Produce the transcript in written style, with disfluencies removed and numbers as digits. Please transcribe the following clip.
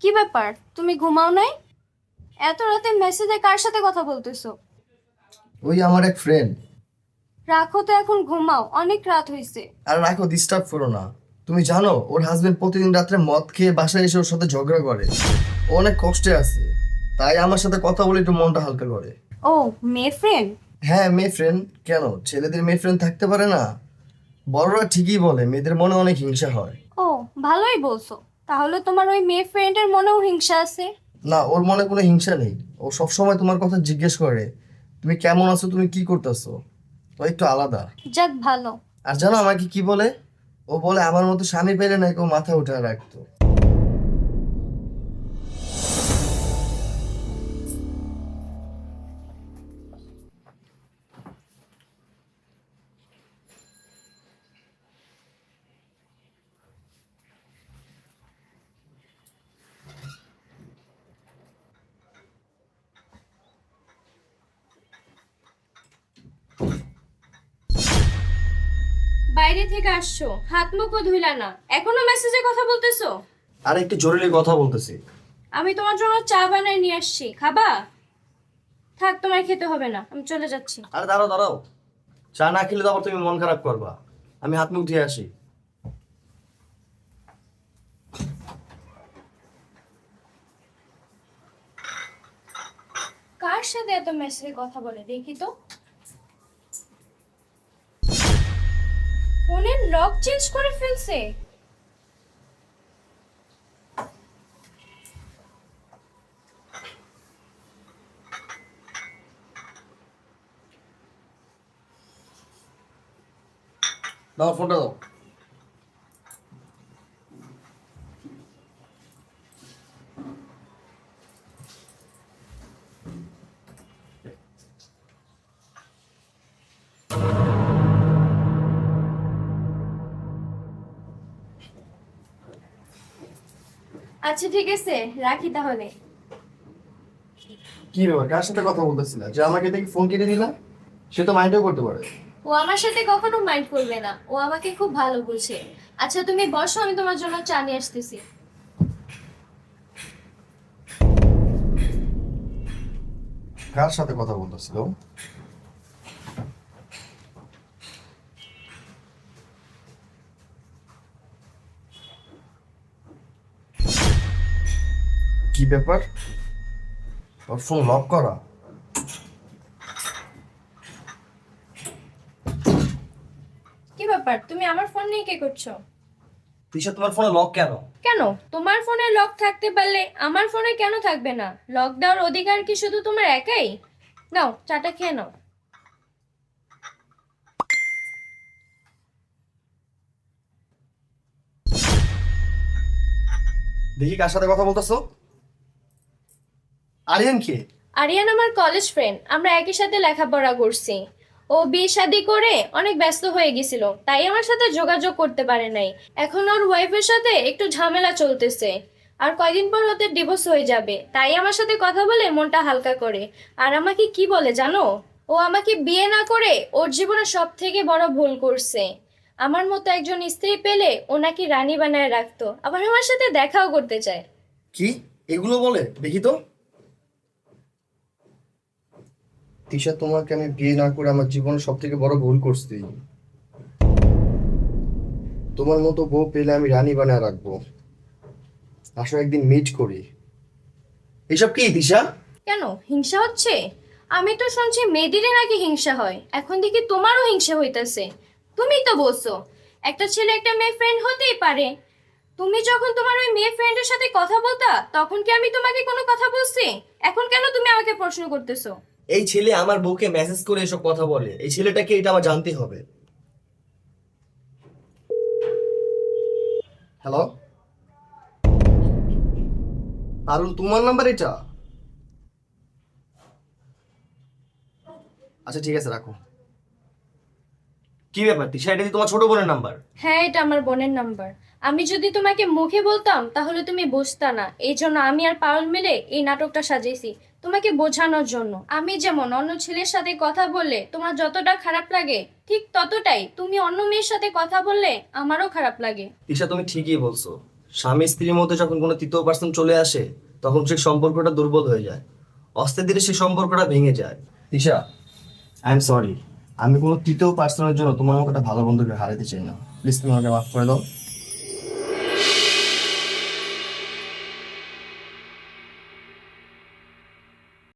কি ব্যাপার, তুমি ঘুমাও নাই? এত রাতে মেসেজে কার সাথে কথা বলতেছো? ওই আমার এক ফ্রেন্ড। রাখো তো, এখন ঘুমাও, অনেক রাত হয়েছে। আর রাখো, ডিস্টার্ব করো না। তুমি জানো ওর হাজবেন্ড প্রতিদিন রাত্রে মদ খেয়ে বাসায় এসে ওর সাথে ঝগড়া করে। ও অনেক কষ্টে আছে, তাই আমার সাথে কথা বলে একটু মনটা হালকা করে। ও, মেয়ে ফ্রেন্ড? হ্যাঁ, মেয়ে ফ্রেন্ড। কেন, ছেলেদের মেয়ে ফ্রেন্ড থাকতে পারে না? বড়রা ঠিকই বলে মেয়েদের মনে অনেক হিংসা হয়। ও, ভালোই বলছো। তাহলে তোমার ওই মেয়ে ফ্রেন্ডের মনেও হিংসা আছে? না, ওর মনে কোনো হিংসা নেই। ও সবসময় তোমার কথা জিজ্ঞেস করে, তুমি কেমন আছো, তুমি কি করতেছো। ও একটু আলাদা। যাক, ভালো। আর জানো আমাকে কি বলে? ও বলে আমার মতো স্বামী পেলে নাকি ও মাথা উঠে রাখতো। বাইরে থেকে আসছো, হাত মুখও ধুইলা না, এখনো মেসেজে কথা বলতেছো? আর একটু জরুরি কথা বলতেছি। আমি তোমার জন্য চা বানায় নিয়ে আসছি, খাবা? থাক, তোমার খেতে হবে না, আমি চলে যাচ্ছি। আরে দাঁড়াও দাঁড়াও, চা না খেলে তো আবার তুমি মন খারাপ করবা। আমি হাত মুখ ধুয়ে আসি। কার সাথে এত মেসেজে কথা বলে দেখি তো। ফোনের লক চেঞ্জ করে ফেলছে। দাও ফোনটা দাও। আচ্ছা ঠিক আছে, রাখি তাহলে। কি ব্যাপার, কার সাথে কথা বলতেছিলা যে আমাকে দেখি ফোন কেটে দিলা? সে তো মাইন্ডও করতে পারে। ও আমার সাথে কখনো মাইন্ড করবে না, ও আমাকে খুব ভালো বুঝে। আচ্ছা তুমি বসো, আমি তোমার জন্য চা নিয়ে আসতেছি। কার সাথে কথা বলতেছিল? কি ব্যাপার, ওর ফোন লক করা? কি ব্যাপার, তুমি আমার ফোন নিয়ে কি করছো? তিশা, তোমার ফোনে লক কেন? কেন, তোমার ফোনে লক থাকতে পারলে আমার ফোনে কেন থাকবে না? লক দেওয়ার অধিকার কি শুধু তোমার একাই? নাও, চাটা খেয়ে নাও। দেখি কার সাথে কথা বলতেছো। আরিয়ান কে? আরিয়ান আমার কলেজ ফ্রেন্ড, আমরা একই সাথে লেখাপড়া করছি। ও বিয়ে শাদী করে অনেক ব্যস্ত হয়ে গেছিল, তাই আমার সাথে যোগাযোগ করতে পারে নাই। এখন ওর ওয়াইফের সাথে একটু ঝামেলা চলতেছে। আর কয়দিন পর ওদের ডিভোর্স হয়ে যাবে, তাই আমার সাথে কথা বলে মনটা হালকা করে। আর আমাকে কি বলে জানো? ও আমাকে বিয়ে না করে ওর জীবনে সব থেকে বড় ভুল করছে। আমার মতো একজন স্ত্রী পেলে ও নাকি রানী বানায় রাখতো, আবার আমার সাথে দেখাও করতে চায়। কি এগুলো বলে দেখি তো? তিশা, তোমাকে আমি বিয়ে না করে আমার জীবনে সব থেকে বড় ভুল করছি। তোমার মতো বউ পেলে আমি রানী বানায় রাখবো। আসো একদিন মিট করি। এসব কি তিশা? কেন, হিংসা হচ্ছে? আমি তো শুনছি মেয়েদেরই নাকি হিংসা হয়, এখন দেখি তোমারও হিংসা হইতাছে। তুমি তো বলছো একটা ছেলে একটা মেয়ে ফ্রেন্ড হতেই পারে। তুমি যখন তোমার ওই মেয়ে ফ্রেন্ডের সাথে কথা বলতা, তখন কি আমি তোমাকে কোনো কথা বলছি? এখন কেন তুমি আমাকে প্রশ্ন করতেছো? এই ছেলে আমার বউকে মেসেজ করে এসব কথা বলে, এই ছেলেটাকে এটা আমার জানতে হবে। হ্যালো, পারুল, তোমার নাম্বার এটা? আচ্ছা ঠিক আছে, রাখো। কি ব্যাপার তিশা, এটা কি তোমার ছোট বোনের নাম্বার? হ্যাঁ, এটা আমার বোনের নাম্বার। আমি যদি তোমাকে মুখে বলতাম তাহলে তুমি বুঝতা না, এই জন্য আমি আর পারুল মিলে এই নাটকটা সাজিয়েছি তোমাকে বোঝানোর জন্য। আমি যেমন অন্য ছেলের সাথে কথা বললে তোমার যতটা খারাপ লাগে, ঠিক ততটাই তুমি অন্য মেয়ের সাথে কথা বললে আমারও খারাপ লাগে। তিশা, তুমি ঠিকই বলছো। স্বামী স্ত্রীর মধ্যে যখন কোনো তৃতীয় পার্সন চলে আসে তখন সেই সম্পর্কটা দুর্বল হয়ে যায়, আস্তে ধীরে সেই সম্পর্কটা ভেঙে যায়। তিশা, আই এম সরি, আমি কোনো তৃতীয় পার্সনের জন্য তোমার মতো একটা ভালো বন্ধুকে হারাতে চাই না। প্লিজ তুমি আমাকে মাফ করে দাও।